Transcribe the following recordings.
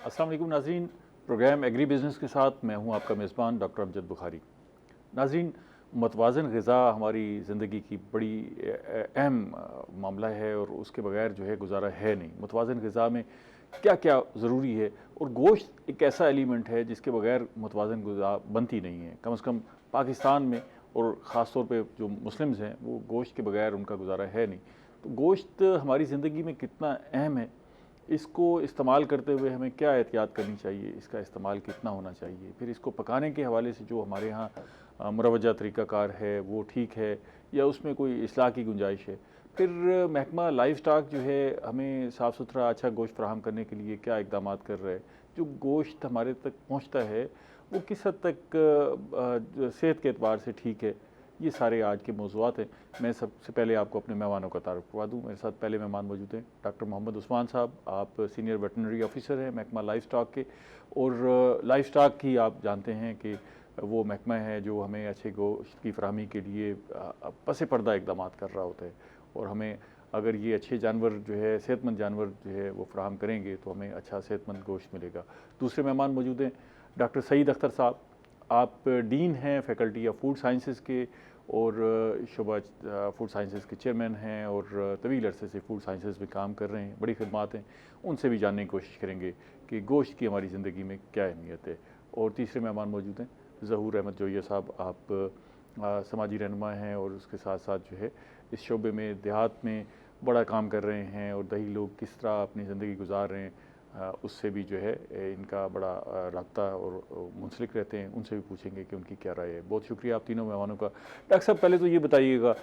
अस्सलाम वालेकुम नाज़रीन, प्रोग्राम एग्री बिज़नेस के साथ मैं हूं आपका मेज़बान डॉक्टर अमजद बुखारी। नाज़रीन, मतवाज़न ग़िज़ा हमारी ज़िंदगी की बड़ी अहम मामला है और उसके बगैर जो है गुजारा है नहीं। मतवाज़न ग़िज़ा में क्या क्या ज़रूरी है और गोश्त एक ऐसा एलिमेंट है जिसके बगैर मतवाज़न ग़िज़ा बनती नहीं है। कम से कम पाकिस्तान में और ख़ास तौर पे जो मुस्लिम्स हैं वो गोश्त के बगैर उनका गुजारा है नहीं। तो गोश्त हमारी ज़िंदगी में कितना अहम है, इसको इस्तेमाल करते हुए हमें क्या एहतियात करनी चाहिए, इसका इस्तेमाल कितना होना चाहिए, फिर इसको पकाने के हवाले से जो हमारे यहाँ मुरवजा तरीक़ाकार है वो ठीक है या उसमें कोई इस्लाह की गुंजाइश है। फिर महकमा लाइव स्टॉक जो है हमें साफ़ सुथरा अच्छा गोश्त फ़राहम करने के लिए क्या इक़दामात कर रहा है, जो गोश्त हमारे तक पहुँचता है वो किस हद तक सेहत के एतबार से ठीक है। ये सारे आज के मौज़ूआत हैं। मैं सबसे पहले आपको अपने मेहमानों का तारुफ़ करवा दूँ। मेरे साथ पहले मेहमान मौजूद हैं डॉक्टर मोहम्मद उस्मान साहब। आप सीनियर वेटरनरी ऑफिसर हैं महकमा लाइव स्टॉक के, और लाइव स्टॉक की आप जानते हैं कि वो महकमा है जो हमें अच्छे गोश्त की फराहमी के लिए पस पर्दा इक़दाम कर रहा होता है, और हमें अगर ये अच्छे जानवर जो है सेहतमंद जानवर जो है वो फराहम करेंगे तो हमें अच्छा सेहतमंद गोश्त मिलेगा। दूसरे मेहमान मौजूद हैं डॉक्टर सईद अख्तर साहब। आप डीन हैं फैकल्टी ऑफ फूड साइंसेज़ के और शुबा फूड साइंसेज़ के चेयरमैन हैं और तवील अरसे से फूड साइंसेज़ में काम कर रहे हैं, बड़ी खिदमात हैं। उनसे भी जानने की कोशिश करेंगे कि गोश्त की हमारी ज़िंदगी में क्या अहमियत है। और तीसरे मेहमान मौजूद हैं ज़हूर अहमद जोइया साहब। आप समाजी रहनुमा हैं और उसके साथ साथ जो है इस शोबे में देहात में बड़ा काम कर रहे हैं, और दही लोग किस तरह अपनी ज़िंदगी गुजार रहे हैं उससे भी जो है इनका बड़ा राब्ता और मुंसलिक रहते हैं। उनसे भी पूछेंगे कि उनकी क्या राय है। बहुत शुक्रिया आप तीनों मेहमानों का। डॉक्टर साहब, पहले तो ये बताइएगा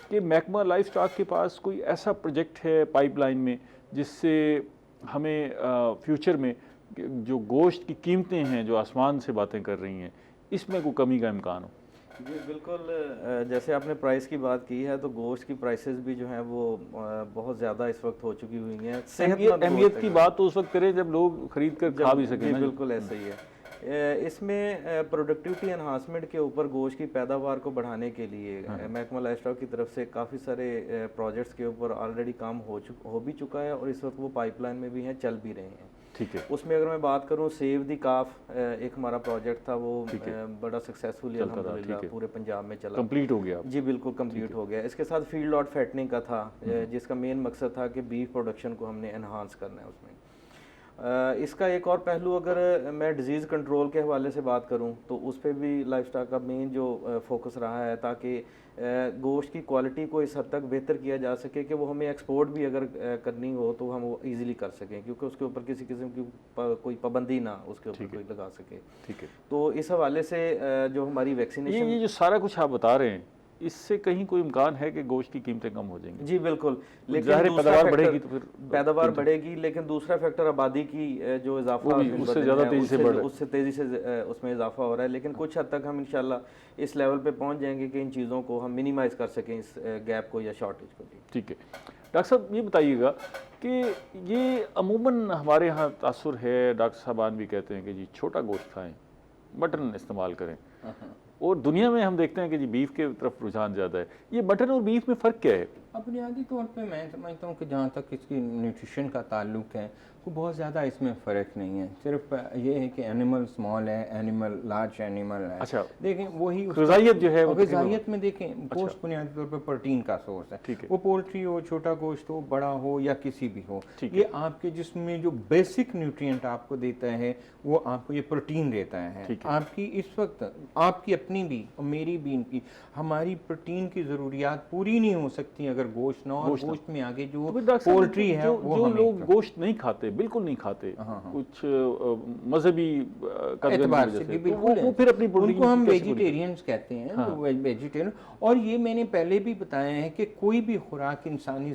कि महकमा लाइव स्टॉक के पास कोई ऐसा प्रोजेक्ट है पाइपलाइन में जिससे हमें फ्यूचर में जो गोश्त की कीमतें हैं जो आसमान से बातें कर रही हैं, इसमें कोई कमी का इम्कान हो? जी बिल्कुल, जैसे आपने प्राइस की बात की है तो गोश्त की प्राइसेस भी जो हैं वो बहुत ज़्यादा इस वक्त हो चुकी हुई हैं। अहमियत की बात तो उस वक्त करें जब लोग खरीद कर खा भी सकें। बिल्कुल ऐसा ही है। इसमें प्रोडक्टिविटी एनहांसमेंट के ऊपर गोश्त की पैदावार को बढ़ाने के लिए महकमा लाइव स्टॉक की तरफ से काफ़ी सारे प्रोजेक्ट्स के ऊपर ऑलरेडी काम हो भी चुका है और इस वक्त वो पाइपलाइन में भी हैं, चल भी रहे हैं। ठीक है। उसमें अगर मैं बात करूं सेव दी काफ एक हमारा प्रोजेक्ट था, वो बड़ा सक्सेसफुली अल्हम्दुलिल्लाह पूरे पंजाब में चला, कंप्लीट हो गया। जी बिल्कुल कंप्लीट हो गया। इसके साथ फील्ड लॉट फैटनिंग का था जिसका मेन मकसद था कि बीफ प्रोडक्शन को हमने एनहांस करना है उसमें। इसका एक और पहलू अगर मैं डिज़ीज़ कंट्रोल के हवाले से बात करूं तो उस पर भी लाइफ स्टॉक का मेन जो फोकस रहा है ताकि गोश्त की क्वालिटी को इस हद तक बेहतर किया जा सके कि वो हमें एक्सपोर्ट भी अगर करनी हो तो हम वो ईज़िली कर सकें, क्योंकि उसके ऊपर किसी किस्म की कोई पाबंदी ना उसके ऊपर कोई लगा सके। ठीक है। तो इस हवाले से जो हमारी वैक्सीनेशन, ये जो सारा कुछ आप बता रहे हैं, इससे कहीं कोई इम्कान है कि गोश्त की कीमतें कम हो जाएंगी? जी बिल्कुल, लेकिन पैदावार बढ़ेगी तो फिर पैदावार बढ़ेगी, लेकिन दूसरा फैक्टर आबादी की जो इजाफा उससे ज़्यादा तेज़ी से बढ़, उससे तेज़ी से उसमें इजाफा हो रहा है। लेकिन कुछ हद तक हम इंशाल्लाह इस लेवल पे पहुंच जाएंगे कि इन चीज़ों को हम मिनिमाइज़ कर सकें, इस गैप को या शॉर्टेज को। ठीक है। डॉक्टर साहब ये बताइएगा कि ये अमूमन हमारे यहाँ तासुर है, डॉक्टर साहबान भी कहते हैं कि जी छोटा गोश्त खाएँ, मटन इस्तेमाल करें, और दुनिया में हम देखते हैं कि जी बीफ के तरफ रुझान ज़्यादा है। ये मटन और बीफ में फ़र्क क्या है? बुनियादी तौर पे मैं समझता हूँ कि जहाँ तक इसकी न्यूट्रिशन का ताल्लुक है वो बहुत ज़्यादा इसमें फ़र्क नहीं है। सिर्फ ये है कि एनिमल स्मॉल है, एनिमल लार्ज एनिमल है। अच्छा, देखें वही ग़िज़ाइयत जो है वो ग़िज़ाइयत में देखें गोश्त बुनियादी तौर पर प्रोटीन का सोर्स है। ठीक है। वो पोल्ट्री हो, छोटा गोश्त हो, बड़ा हो या किसी भी हो, ये आपके जिस्म में जो बेसिक न्यूट्रिएंट आपको देता है वो आपको ये प्रोटीन देता है। आपकी इस वक्त आपकी अपनी भी और मेरी भी इनकी हमारी प्रोटीन की ज़रूरियात पूरी नहीं हो सकती अगर गोश्त ना हो। गोश्त में आगे जो पोल्ट्री है जो लोग गोश्त नहीं खाते, बिल्कुल नहीं खाते, कुछ मजहबी एतबार से भी बिल्कुल, वो फिर अपनी उनको हम वेजिटेरियंस कहते हैं। हाँ। वेजिटेरियन, और ये मैंने पहले भी बताया है कि कोई भी खुराक इंसानी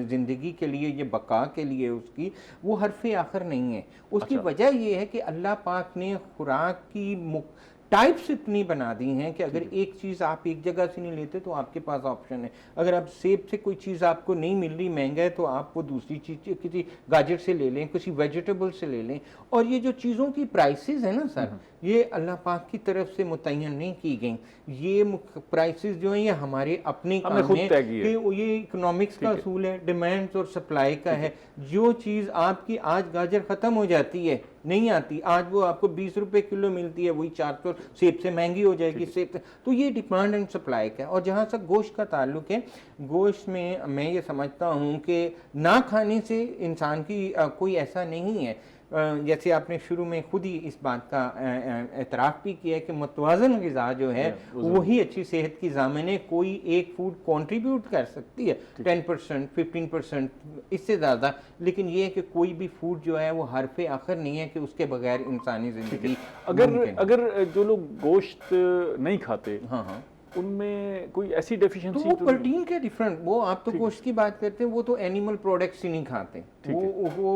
जिंदगी के लिए, ये बका के लिए उसकी वो हरफ़े आखिर नहीं है। उसकी वजह ये है कि अल्लाह पाक ने खुराक की टाइप्स इतनी बना दी हैं कि अगर एक चीज़ आप एक जगह से नहीं लेते तो आपके पास ऑप्शन है। अगर आप सेब से कोई चीज़ आपको नहीं मिल रही, महंगा है, तो आप वो दूसरी चीज़ किसी गाजर से ले लें, किसी वेजिटेबल से ले लें। और ये जो चीज़ों की प्राइसेस है ना सर, ये अल्लाह पाक की तरफ से मुतय्यन नहीं की गई। ये प्राइसेस जो हैं ये हमारे अपने काम है कि ये इकोनॉमिक्स का असूल है, डिमांड और सप्लाई का है। जो चीज़ आपकी आज गाजर ख़त्म हो जाती है नहीं आती, आज वो आपको 20 रुपए किलो मिलती है, वही 400 सेब से महंगी हो जाएगी सेब। तो ये डिमांड एंड सप्लाई का। और जहाँ तक गोश्त का ताल्लुक है, गोश्त में मैं ये समझता हूँ कि ना खाने से इंसान की कोई ऐसा नहीं है। जैसे आपने शुरू में खुद ही इस बात का एतराफ़ भी किया है कि मुतवाज़न ग़िज़ा जो है वही अच्छी सेहत की ज़ामिन है। कोई एक फूड कंट्रीब्यूट कर सकती है 10%, 15%, इससे ज़्यादा, लेकिन ये है कि कोई भी फूड जो है वो हरफ़े आखिर नहीं है कि उसके बगैर इंसानी ज़िंदगी। अगर जो लोग गोश्त नहीं खाते, हाँ, उनमें कोई ऐसी डेफिशिएंसी, तो वो प्रोटीन के डिफरेंट, वो आप तो गोश्त की बात करते हैं, वो तो एनिमल प्रोडक्ट्स ही नहीं खाते। वो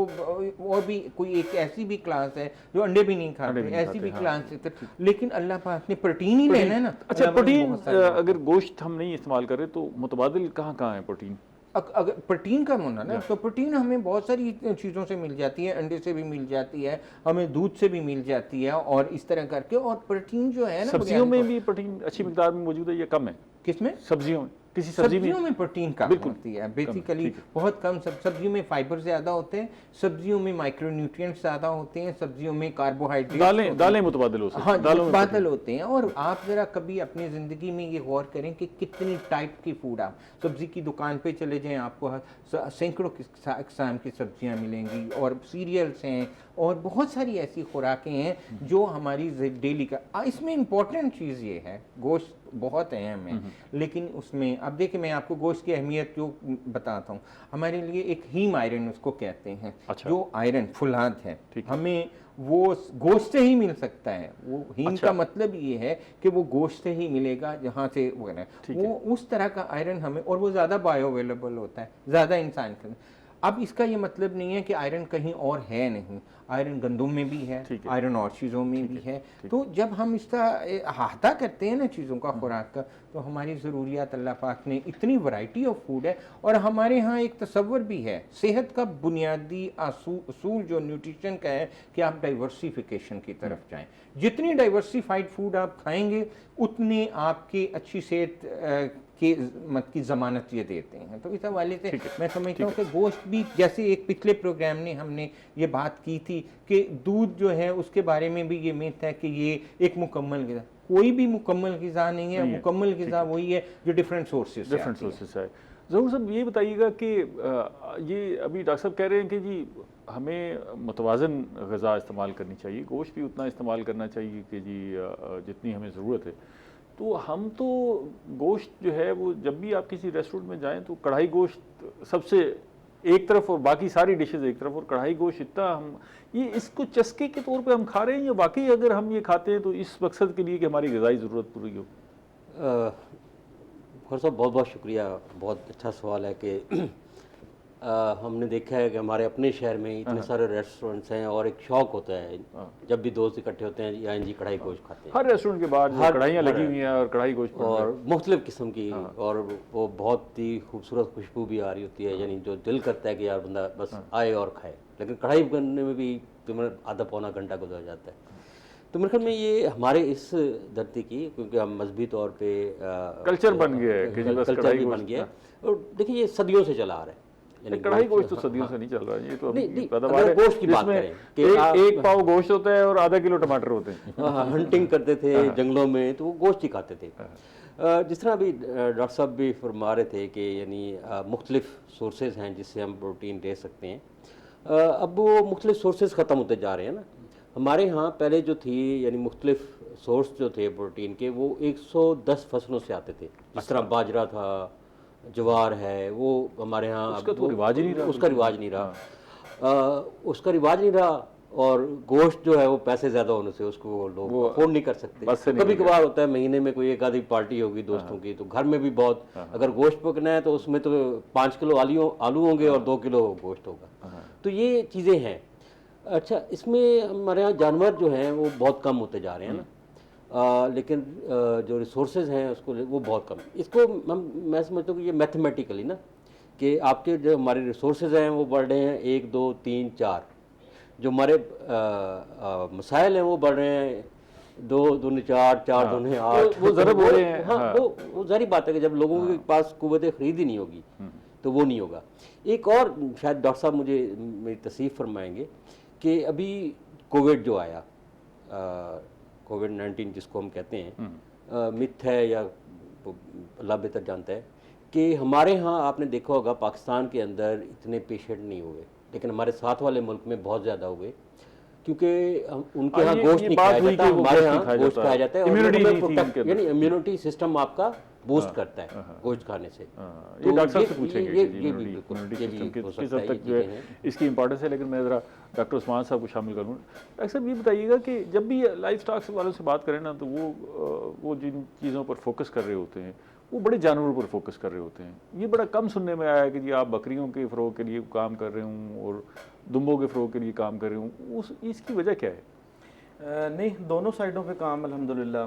और भी कोई एक ऐसी भी क्लास है जो अंडे भी नहीं खाते, ऐसी भी क्लास है। लेकिन अल्लाह पाक ने प्रोटीन ही लेना है ना। अच्छा, प्रोटीन अगर गोश्त हम नहीं इस्तेमाल करें तो मुतबादिल कहाँ है प्रोटीन? अगर प्रोटीन का होना ना, तो प्रोटीन हमें बहुत सारी चीज़ों से मिल जाती है, अंडे से भी मिल जाती है, हमें दूध से भी मिल जाती है, और इस तरह करके। और प्रोटीन जो है ना, सब्जियों में भी प्रोटीन अच्छी मिकदार में मौजूद है या कम है? किसमें? सब्जियों में। किसी सब्जियों में प्रोटीन कम होती है बेसिकली, बहुत कम। सब्जियों में फाइबर ज़्यादा होते हैं, सब्जियों में माइक्रोन्यूट्रिएंट्स ज़्यादा होते हैं, सब्जियों में कार्बोहाइड्रेट, दालें मुतबादिल हो सकती हैं। हाँ, मुतबादिल होते हैं। और आप ज़रा कभी अपनी ज़िंदगी में ये गौर करें कि कितनी टाइप की फूड, आप सब्ज़ी की दुकान पे चले जाएं, आपको सैकड़ों किस्म की सब्जियां मिलेंगी, और सीरियल्स हैं, और बहुत सारी ऐसी खुराकें हैं जो हमारी डेली का। इसमें इम्पॉर्टेंट चीज़ ये है, गोश्त बहुत अहम है, लेकिन उसमें अब देखिए मैं आपको गोश्त की अहमियत क्यों बताता हूँ। हमारे लिए एक हीम आयरन उसको कहते हैं। अच्छा। जो आयरन फुलाद है, हमें वो गोश्त से ही मिल सकता है। वो हीम अच्छा। का मतलब ये है कि वो गोश्त से ही मिलेगा, जहाँ से वो उस तरह का आयरन हमें, और वो ज़्यादा बायो अवेलेबल होता है, ज़्यादा इंसान के। अब इसका ये मतलब नहीं है कि आयरन कहीं और है नहीं, आयरन गंदम में भी है, आयरन और चीज़ों में भी है। तो जब हम इसका अहाता करते हैं ना चीज़ों का, खुराक का, तो हमारी ज़रूरियात अल्लाह पाक ने इतनी वैरायटी ऑफ फूड है। और हमारे यहाँ एक तसव्वुर भी है सेहत का, बुनियादी असूल जो न्यूट्रिशन का है कि आप डाइवर्सिफिकेशन की तरफ जाएँ। जितनी डाइवर्सिफाइड फूड आप खाएंगे उतनी आपकी अच्छी सेहत की ज़मानत ये देते हैं। तो इस हवाले से मैं समझता हूँ कि गोश्त भी, जैसे एक पिछले प्रोग्राम ने हमने ये बात की थी कि दूध जो है उसके बारे में भी ये मिथ है कि ये एक मुकम्मल ग़िज़ा, कोई भी मुकम्मल ग़िज़ा नहीं है। मुकम्मल ग़िज़ा वही है जो डिफरेंट सोर्सेज से है। ज़रूर साहब ये बताइएगा कि ये अभी डॉक्टर साहब कह रहे हैं कि जी हमें मुतवाज़न ग़िज़ा इस्तेमाल करनी चाहिए, गोश्त भी उतना इस्तेमाल करना चाहिए कि जी जितनी हमें ज़रूरत है। तो हम तो गोश्त जो है वो जब भी आप किसी रेस्टोरेंट में जाएं तो कढ़ाई गोश्त सबसे एक तरफ और बाकी सारी डिशेस एक तरफ, और कढ़ाई गोश्त इतना हम ये इसको चस्के के तौर पे हम खा रहे हैं, या वाकई अगर हम ये खाते हैं तो इस मकसद के लिए कि हमारी ग़िज़ाई ज़रूरत पूरी हो? खैर साहब बहुत बहुत शुक्रिया, बहुत अच्छा सवाल है कि हमने देखा है कि हमारे अपने शहर में इतने सारे रेस्टोरेंट्स हैं, और एक शौक होता है जब भी दोस्त इकट्ठे होते हैं या जी कढ़ाई गोश्त खाते हैं। हर रेस्टोरेंट के बाहर कढ़ाइयाँ लगी हुई हैं और कढ़ाई गोश्त, और मुख्तलिफ किस्म की, और वो बहुत ही खूबसूरत खुशबू भी आ रही होती है, यानी जो दिल करता है कि यार बंदा बस आए और खाए। लेकिन कढ़ाई बनने में भी तकरीबन आधा पौना घंटा गुजर जाता है। तो मेरे ख्याल में ये हमारे इस धरती की, क्योंकि हम मजहबी तौर पे कल्चर बन गया है, कल्चर भी बन गया है। और देखिए ये सदियों से चला आ रहा है, कढ़ाई गोश्त तो सदियों से नहीं चल रहा है। ये तो अगर गोश्त की बात करें कि एक पाव गोश्त होता है और आधा किलो टमाटर होते हैं। हंटिंग करते थे जंगलों में तो वो गोश्त ही खाते थे। जिस तरह अभी डॉक्टर साहब भी फरमा रहे थे कि यानी मुख्तलिफ सोर्सेज हैं जिससे हम प्रोटीन ले सकते हैं। अब वो मुख्तलिफ सोर्सेज ख़त्म होते जा रहे हैं ना। हमारे यहाँ पहले जो थी यानी मुख्तलिफ सोर्स जो थे प्रोटीन के, वो 110 फसलों से आते थे। जिस तरह बाजरा था, ज्वार है, वो हमारे यहाँ उसका तो रिवाज ही नहीं रहा। उसका रिवाज नहीं रहा, उसका रिवाज नहीं रहा। और गोश्त जो है वो पैसे ज़्यादा होने से उसको लोग अफोर्ड नहीं कर सकते। कभी कभार होता है महीने में कोई एक आधी पार्टी होगी दोस्तों की, तो घर में भी बहुत अगर गोश्त पकना है तो उसमें तो 5 किलो आलू होंगे और 2 किलो गोश्त होगा। तो ये चीज़ें हैं। अच्छा, इसमें हमारे यहाँ जानवर जो हैं वो बहुत कम होते जा रहे हैं ना, लेकिन जो रिसोर्सेज हैं उसको वो बहुत कम। इसको मैं समझता हूँ कि ये मैथमेटिकली ना कि आपके जो हमारे रिसोर्सेज हैं वो बढ़ रहे हैं 1 2 3 4, जो हमारे मसाइल हैं वो बढ़ रहे हैं 2 दूनी 4 4 दूनी 8, वो ज़रूर हो रहे हैं। हाँ, वो जारी बात है कि जब लोगों के पास कुव्वत खरीद ही नहीं होगी तो वो नहीं होगा। एक और शायद डॉक्टर साहब मुझे मेरी तस्दीक फरमाएंगे कि अभी कोविड जो आया, कोविड-19 जिसको हम कहते हैं, मिथ है या अल्लाह बेहतर जानता है कि हमारे यहाँ आपने देखा होगा पाकिस्तान के अंदर इतने पेशेंट नहीं हुए, लेकिन हमारे साथ वाले मुल्क में बहुत ज़्यादा हुए, क्योंकि उनके यहाँ गोश्त नहीं खाया जाता, हमारे यहाँ गोश्त खाया जाता है, यानी इम्यूनिटी सिस्टम आपका बूस्ट करता है गोश्त खाने से। ये डॉक्टर साहब से पूछेंगे कि इम्यूनिटी सिस्टम किस हद तक जो है इसकी इंपॉर्टेंस है, लेकिन मैं ज़रा डॉक्टर उस्मान साहब को शामिल करूँ। डॉक्टर साहब ये बताइएगा कि जब भी लाइफ स्टॉक वालों से बात करें ना, तो वो जिन चीज़ों पर फोकस कर रहे होते हैं वो बड़े जानवरों पर फोकस कर रहे होते हैं। ये बड़ा कम सुनने में आया है कि जी आप बकरियों के फ़रोग के लिए काम कर रहे हूँ और दुम्बों के फ़रोग के लिए काम कर रहे हूँ, इसकी वजह क्या है? नहीं, दोनों साइडों पे काम अल्हम्दुलिल्लाह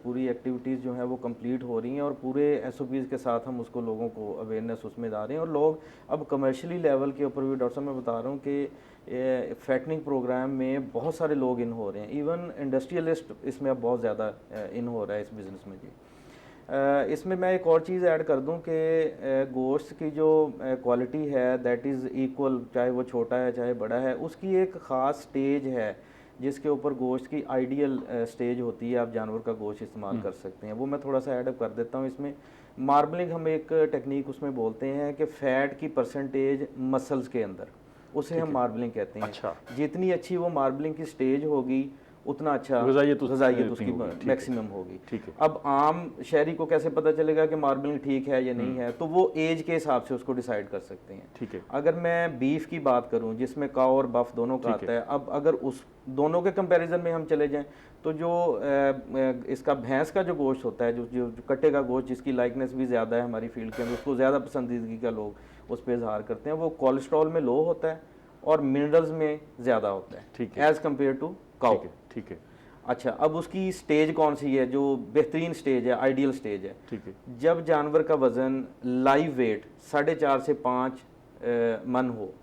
पूरी एक्टिविटीज़ जो हैं वो कंप्लीट हो रही हैं और पूरे SOPs के साथ हम उसको लोगों को अवेयरनेस उसमें ला रहे हैं। और लोग अब कमर्शियली लेवल के ऊपर भी, डॉक्टर साहब मैं बता रहा हूँ कि फैटनिंग प्रोग्राम में बहुत सारे लोग इन हो रहे हैं, इवन इंडस्ट्रियलिस्ट इसमें अब बहुत ज़्यादा इन हो रहा है इस बिज़नेस में जी। इसमें मैं एक और चीज़ ऐड कर दूं कि गोश्त की जो क्वालिटी है दैट इज़ इक्वल, चाहे वो छोटा है चाहे बड़ा है, उसकी एक ख़ास स्टेज है जिसके ऊपर गोश्त की आइडियल स्टेज होती है, आप जानवर का गोश्त इस्तेमाल कर सकते हैं। वो मैं थोड़ा सा ऐड कर देता हूँ इसमें। मार्बलिंग हम एक टेक्निक उसमें बोलते हैं कि फ़ैट की परसेंटेज मसल्स के अंदर, उसे हम मार्बलिंग कहते हैं। अच्छा। जितनी अच्छी वो मार्बलिंग की स्टेज होगी उतना अच्छा ग़िज़ाइयत उसकी मैक्सिमम होगी। ठीक है। अब आम शहरी को कैसे पता चलेगा कि मार्बलिंग ठीक है या नहीं है? तो वो एज के हिसाब से उसको डिसाइड कर सकते हैं। ठीक है। अगर मैं बीफ की बात करूं जिसमें काऊ और बफ दोनों का आता है, अब अगर उस दोनों के कंपैरिजन में हम चले जाएं तो जो इसका भैंस का जो गोश्त होता है, जो कट्टे का गोश्त जिसकी लाइकनेस भी ज़्यादा है हमारी फील्ड के अंदर, उसको ज़्यादा पसंदीदगी का लोग उस पर इजहार करते हैं। वो कोलेस्ट्रॉल में लो होता है और मिनरल्स में ज़्यादा होता है, ठीक है, एज़ कम्पेयर टू काऊ। ठीक है। अच्छा, अब उसकी स्टेज कौन सी है जो बेहतरीन स्टेज है, आइडियल स्टेज है? ठीक है। जब जानवर का वज़न लाइव वेट 4.5 से 5 मन हो,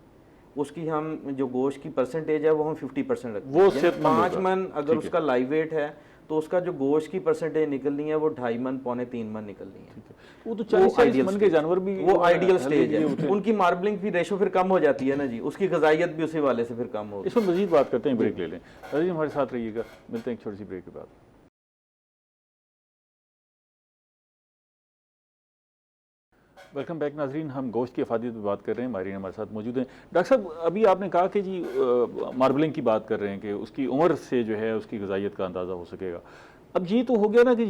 उसकी हम जो गोश्त की परसेंटेज है वो हम 50% रखते हैं। वो 5 मन अगर उसका लाइव वेट है तो उसका जो गोश्त की परसेंटेज निकलनी है वो 2.5 मन, 3 मन निकलनी है। वो तो 40 मन के जानवर भी वो आइडियल स्टेज है, उनकी मार्बलिंग की रेशो फिर कम हो जाती है ना जी, उसकी ग़िज़ाइयत भी उसी वाले से फिर कम होगी। इसमें मजीद बात करते हैं, ब्रेक ले लें। अजीज हमारे साथ रहिएगा, मिलते हैं एक छोटी सी ब्रेक के बाद। वेलकम बैक नाजरीन, हम गोश्त की अफादियत पर बात कर रहे हैं। माहिरीन हमारे साथ मौजूद हैं। डॉक्टर साहब, अभी आपने कहा कि जी मार्बलिंग की बात कर रहे हैं कि उसकी उम्र से जो है उसकी ग़िज़ाइयत का अंदाज़ा हो सकेगा। अब ये तो हो गया ना कि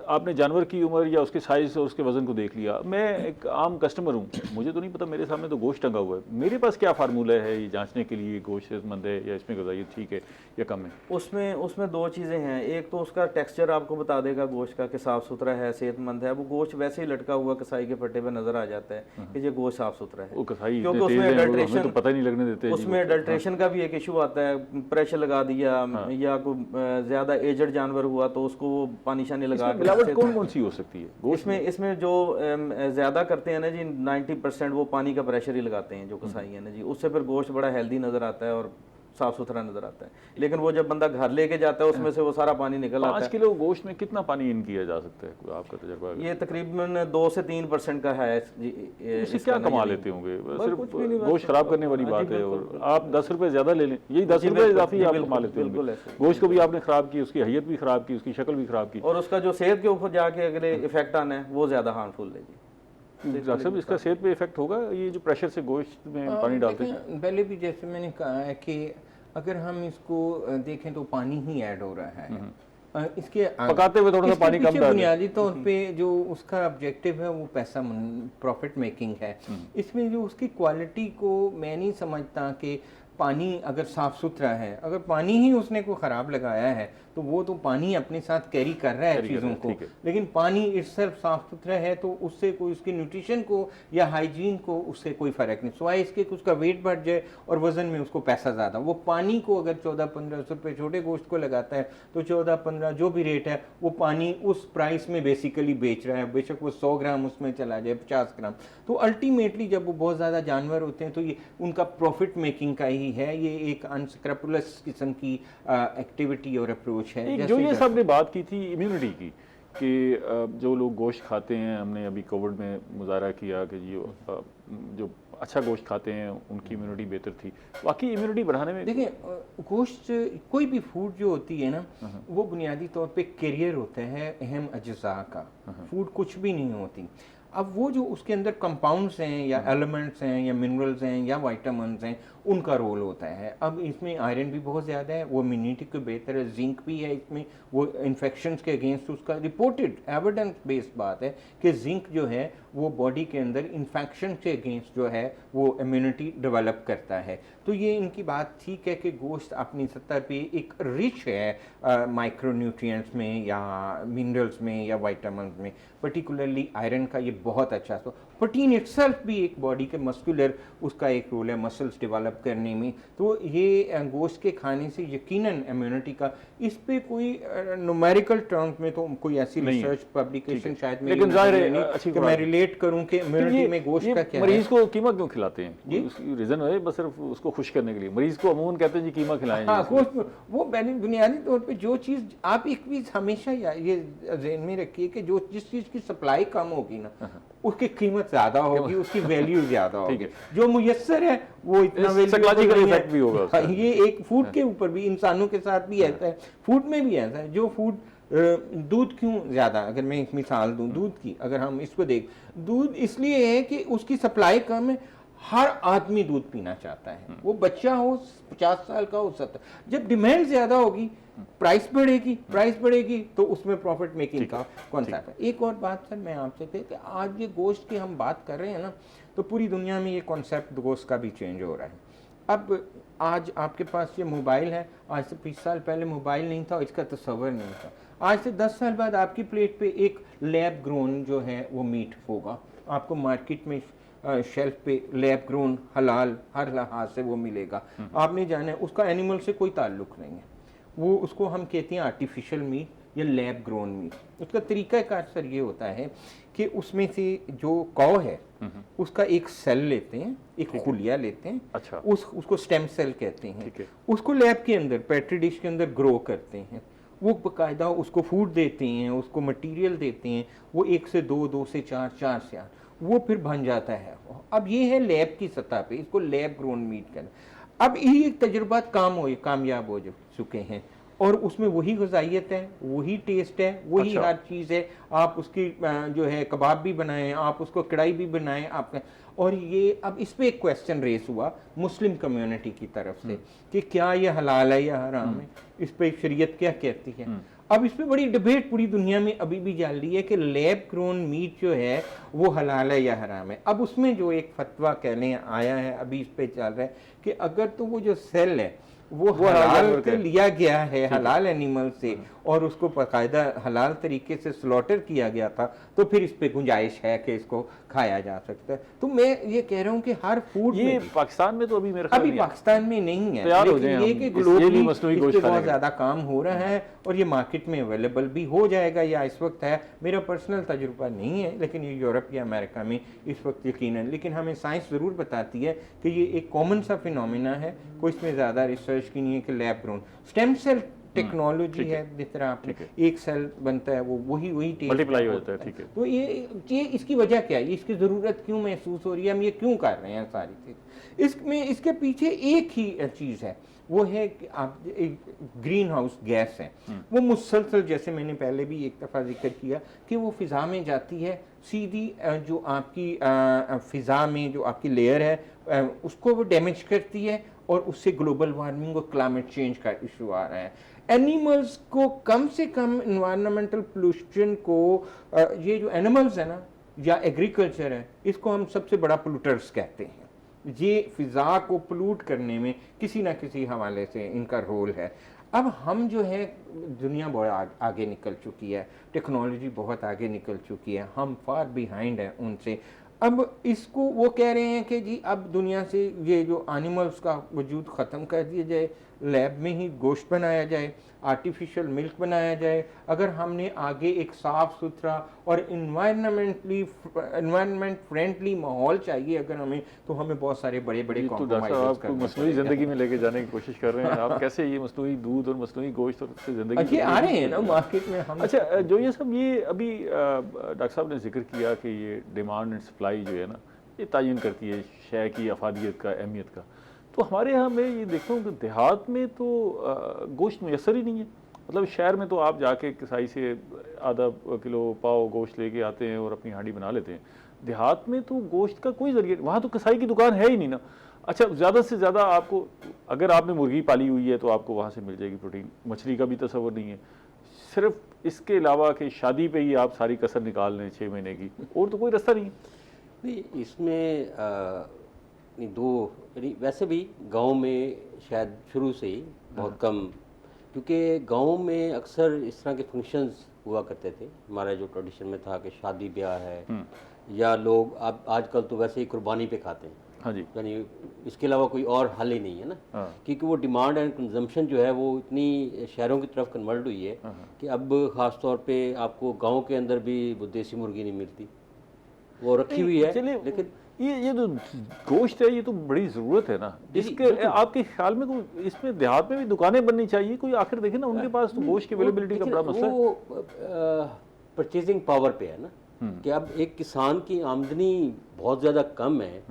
आपने जानवर की उम्र या उसके साइज़ और उसके वज़न को देख लिया। मैं एक आम कस्टमर हूँ, मुझे तो नहीं पता, मेरे सामने तो गोश्त टंगा हुआ है, मेरे पास क्या फार्मूला है ये जांचने के लिए गोश्त सेहतमंद है या इसमें ग़िज़ाइयत ठीक है या कम है? उसमें दो चीज़ें हैं। एक तो उसका टेक्सचर आपको बता देगा गोश्त का कि साफ़ सुथरा है, सेहतमंद है। वो गोश्त वैसे ही लटका हुआ कसाई के फट्टे पर नज़र आ जाता है कि ये गोश्त साफ़ सुथरा है, क्योंकि उसमें अडल्ट्रेशन, पता ही नहीं लगने देते। उसमें अडल्ट्रेशन का भी एक इशू आता है, प्रेशर लगा दिया या कोई ज़्यादा एजड जानवर हुआ तो उसको पानी शानी लगा। मिलावट कौन सी हो सकती है? इसमें जो ज़्यादा करते हैं ना जी, 90% वो पानी का प्रेशर ही लगाते हैं जो कसाई है ना जी, उससे फिर गोश्त बड़ा हेल्दी नज़र आता है और साफ़ सुथरा नज़र आता है। लेकिन वो जब बंदा घर लेके जाता है उसमें से वो सारा पानी निकल आता है। 5 किलो गोश्त में कितना पानी इन किया जा सकता है, आपका तजुर्बा? ये तकरीबन 2 से 3% का है। इससे क्या कमा लेते होंगे? सिर्फ गोश्त खराब करने वाली बात है। और आप 10 रुपये ज़्यादा ले लें, यही 10 रुपये इजाफी आप कमा लेते होंगे। गोश्त को भी आपने ख़राब की, उसकी हैयत भी ख़राब की, उसकी शक्ल भी ख़राब की, और उसका जो सेहत के ऊपर जाके अगले इफेक्ट आना है वो ज़्यादा हार्मफुल है जी। डॉक्टर साहब, इसका सेहत पे इफेक्ट होगा ये जो प्रेशर से गोश्त में पानी डालते हैं? पहले भी जैसे मैंने कहा है कि अगर हम इसको देखें तो पानी ही ऐड हो रहा है। इसके पकाते हुए थोड़ा सा पानी कम डालें। बुनियादी तौर पे जो उसका ऑब्जेक्टिव है वो पैसा प्रॉफिट मेकिंग है। इसमें जो उसकी क्वालिटी को मैं नहीं समझता कि पानी अगर साफ़ सुथरा है, अगर पानी ही उसने को ख़राब लगाया है तो वो तो पानी अपने साथ कैरी कर रहा है चीज़ों को, लेकिन पानी इट्सेल्फ साफ़ सुथरा है तो उससे कोई उसकी न्यूट्रिशन को या हाइजीन को उससे कोई फ़र्क नहीं। सिवाय इसके कि उसका वेट बढ़ जाए और वज़न में उसको पैसा ज़्यादा। वो पानी को अगर 14-15 रुपये छोटे गोश्त को लगाता है तो 14-15 जो भी रेट है वो पानी उस प्राइस में बेसिकली बेच रहा है, बेशक वो 100 ग्राम उसमें चला जाए, 50 ग्राम। तो अल्टीमेटली जब वो बहुत ज़्यादा जानवर होते हैं तो ये उनका प्रॉफिट मेकिंग का ही है। ये एक अनस्क्रैपुलस किस्म की एक्टिविटी और अप्रोच है। जो ये सबने बात की थी इम्यूनिटी की, कि जो लोग गोश्त खाते हैं, हमने अभी कोविड में मुजाहरा किया कि जो अच्छा गोश्त खाते हैं उनकी इम्यूनिटी बेहतर थी। बाकी इम्यूनिटी बढ़ाने में देखिए, गोश्त कोई भी फूड जो होती है ना, वो बुनियादी तौर पे कैरियर होता है अहम अज्जा का। फूड कुछ भी नहीं होती। अब वो जो उसके अंदर कंपाउंड्स हैं या एलिमेंट्स हैं या मिनरल्स हैं या वाइटामिन्स हैं, उनका रोल होता है। अब इसमें आयरन भी बहुत ज़्यादा है, वो इम्यूनिटी को बेहतर है, जिंक भी है इसमें, वो इन्फेक्शंस के अगेंस्ट उसका रिपोर्टेड एविडेंस बेस्ड बात है कि जिंक जो है वो बॉडी के अंदर इन्फेक्शन के अगेंस्ट जो है वो इम्यूनिटी डेवलप करता है। तो ये इनकी बात ठीक है कि गोश्त अपनी सतह पे एक रिच है माइक्रोन्यूट्रिएंट्स में या मिनरल्स में या वाइटामिन में, पर्टिकुलरली आयरन का ये बहुत अच्छा। तो प्रोटीन इटसेल्फ भी एक बॉडी के मस्कुलर उसका एक रोल है मसल्स डेवलप करने में। तो ये गोश्त के खाने से यकीनन इम्यूनिटी का, इस पे कोई न्यूमेरिकल टर्म्स में तो कोई ऐसी रिसर्च पब्लिकेशन शायद लेकिन जाहिर है कि मैं रिलेट करूं कि इम्यूनिटी में गोश्त का क्या है। मरीज को कीमा क्यों खिलाते हैं? रीजन है बस सिर्फ उसको खुश करने के लिए मरीज को अमूमन कहते हैं जी कीमा खिलाएं। हाँ, वो बुनियादी तौर पे जो चीज़ आप एक भी हमेशा ये ज़हन में रखिए कि जो जिस चीज़ की सप्लाई कम होगी ना उसकी कीमत ज़्यादा होगी, उसकी वैल्यू ज़्यादा होगी। जो मुयस्सर है वो इतना साइकोलॉजिकल इफेक्ट भी होगा उसका। ये एक फूड के ऊपर भी, इंसानों के साथ भी ऐसा है, फूड में भी ऐसा है। जो फूड दूध क्यों ज़्यादा, अगर मैं एक मिसाल दूं दूध की, अगर हम इसको देख, दूध इसलिए है कि उसकी सप्लाई कम है, हर आदमी दूध पीना चाहता है, वो बच्चा हो 50 साल का हो 70। जब डिमांड ज़्यादा होगी प्राइस बढ़ेगी तो उसमें प्रॉफिट मेकिंग का कॉन्सेप्ट है। एक और बात सर मैं आपसे कह कि आज ये गोश्त की हम बात कर रहे हैं ना, तो पूरी दुनिया में ये कॉन्सेप्ट गोश्त का भी चेंज हो रहा है। अब आज आपके पास ये मोबाइल है, आज से 20 साल पहले मोबाइल नहीं था, इसका तस्वर नहीं था। आज से 10 साल बाद आपकी प्लेट पे एक लैब ग्रोन जो है वो मीट होगा, आपको मार्केट में शेल्फ पे लैब ग्रोन हलाल हर लिहाज से वो मिलेगा। आपने जाना है उसका एनिमल से कोई ताल्लुक नहीं है, वो उसको हम कहते हैं आर्टिफिशियल मीट या लैब ग्रोन मीट। उसका तरीक़ाकार सर ये होता है कि उसमें से जो कौ है उसका एक सेल लेते हैं, एक खुलिया लेते हैं, अच्छा, उसको स्टेम सेल कहते हैं, उसको लैब के अंदर पेट्री डिश के अंदर ग्रो करते हैं। वो बाकायदा उसको फूड देते हैं, उसको मटेरियल देते हैं, वो 1 से 2, 2 से 4, 4 से 8 वो फिर बन जाता है। अब ये है लैब की सतह पे, इसको लैब ग्रोन मीट करना। अब ये तजुर्बात कामयाब हो चुके हैं और उसमें वही ग़िज़ाइयत है, वही टेस्ट है, वही हर चीज़ है। आप उसकी जो है कबाब भी बनाएं, आप उसको कढ़ाई भी बनाएं आप। और ये अब इस पे एक क्वेश्चन रेस हुआ मुस्लिम कम्युनिटी की तरफ से कि क्या ये हलाल है या हराम है, इस पे शरीयत क्या कहती है। अब इस पे बड़ी डिबेट पूरी दुनिया में अभी भी चल रही है कि लैब ग्रोन मीट जो है वो हलाल है या हराम है। अब उसमें जो एक फतवा कहने आया है अभी इस पे चल रहा है कि अगर तो वो जो सेल है वो हलाल से लिया गया है, हलाल एनिमल से, और उसको बाकायदा हलाल तरीके से स्लॉटर किया गया था, तो फिर इस पे गुंजाइश है कि इसको खाया जा सकता है। तो मैं ये कह रहा हूँ कि हर फूड ये पाकिस्तान में तो अभी मेरे ख्याल पाकिस्तान में नहीं है, लेकिन ये कि ग्लोबली इस पे बहुत ज़्यादा काम हो रहा है और ये मार्केट में अवेलेबल भी हो जाएगा या इस वक्त है। मेरा पर्सनल तजुर्बा नहीं है, लेकिन ये यूरोप या अमेरिका में इस वक्त यकीनन, लेकिन हमें साइंस ज़रूर बताती है कि ये एक कॉमन सा फिनोमिना है, कोई इसमें ज़्यादा रिसर्च की नहीं है कि lab grown stem cell technology है, जिस तरह आपने एक सेल बनता है वो वही मल्टीप्लाई हो जाता है। ठीक है, तो ये इसकी वजह क्या है, इसकी ज़रूरत क्यों महसूस हो रही है, हम ये क्यों कर रहे हैं सारी चीज़। इसमें इसके पीछे एक ही चीज़ है, वो है कि आप एक ग्रीन हाउस गैस है, वो मुसलसल, जैसे मैंने पहले भी एक दफ़ा जिक्र किया कि वो फ़िज़ा में जाती है सीधी, जो आपकी फ़िज़ा में जो आपकी लेयर है उसको वो डैमेज करती है और उससे ग्लोबल वार्मिंग और क्लाइमेट चेंज का इशू आ रहा है। एनिमल्स को कम से कम इन्वायरमेंटल पोल्यूशन को, ये जो एनिमल्स है ना या एग्रीकल्चर है, इसको हम सबसे बड़ा पोल्यूटर्स कहते हैं। ये फ़िज़ा को पोल्यूट करने में किसी ना किसी हवाले से इनका रोल है। अब हम जो है दुनिया बहुत आगे निकल चुकी है, टेक्नोलॉजी बहुत आगे निकल चुकी है, हम फार बिहाइंड हैं उनसे। अब इसको वो कह रहे हैं कि जी अब दुनिया से ये जो एनिमल्स का वजूद ख़त्म कर दिया जाए, लैब में ही गोश्त बनाया जाए, आर्टिफिशियल मिल्क बनाया जाए। अगर हमने आगे एक साफ़ सुथरा और इन्वायरमेंट फ्रेंडली माहौल चाहिए अगर हमें, तो हमें बहुत सारे बड़े बड़े आप मसनूई ज़िंदगी में लेके जाने की कोशिश कर रहे हैं। आप कैसे ये मसनूई दूध और मसनूई गोश्त और ज़िंदगी आ रहे हैं ना मार्केट में हम। अच्छा, जो ये सब ये अभी डॉक्टर साहब ने जिक्र किया कि ये डिमांड एंड सप्लाई जो है ना, ये तयन करती है शय की अफादियत का, अहमियत का। तो हमारे यहाँ मैं ये देखता हूँ कि देहात में तो गोश्त मैसर ही नहीं है। मतलब शहर में तो आप जाके कसाई से आधा किलो पाव गोश्त लेके आते हैं और अपनी हांडी बना लेते हैं। देहात में तो गोश्त का कोई जरिए, वहाँ तो कसाई की दुकान है ही नहीं ना। अच्छा, ज़्यादा से ज़्यादा आपको, अगर आपने मुर्गी पाली हुई है तो आपको वहाँ से मिल जाएगी प्रोटीन, मछली का भी तस्वर नहीं है। सिर्फ इसके अलावा कि शादी पे ही आप सारी कसर निकाल लें 6 महीने की, और तो कोई रास्ता नहीं है। नहीं, इसमें वैसे भी गांव में शायद शुरू से ही बहुत कम, क्योंकि गांव में अक्सर इस तरह के फंक्शंस हुआ करते थे। हमारा जो ट्रेडिशन में था कि शादी ब्याह है, या लोग अब आजकल तो वैसे ही कुर्बानी पे खाते हैं। हाँ जी, यानी इसके अलावा कोई और हल ही नहीं है ना। क्योंकि वो डिमांड एंड कंजम्पशन जो है वो इतनी शहरों की तरफ कन्वर्ट हुई है कि अब ख़ास तौर पे आपको गांव के अंदर भी वो देसी मुर्गी नहीं मिलती, वो रखी हुई है। लेकिन ये तो गोश्त है, ये तो बड़ी ज़रूरत है ना। इसके आपके ख्याल में कोई इसमें देहात में भी दुकानें बननी चाहिए कोई? आखिर देखें ना, उनके पास तो गोश्त की अवेलेबिलिटी का बड़ा मसला है। वो परचेजिंग पावर पे है ना, कि अब एक किसान की आमदनी बहुत ज़्यादा कम है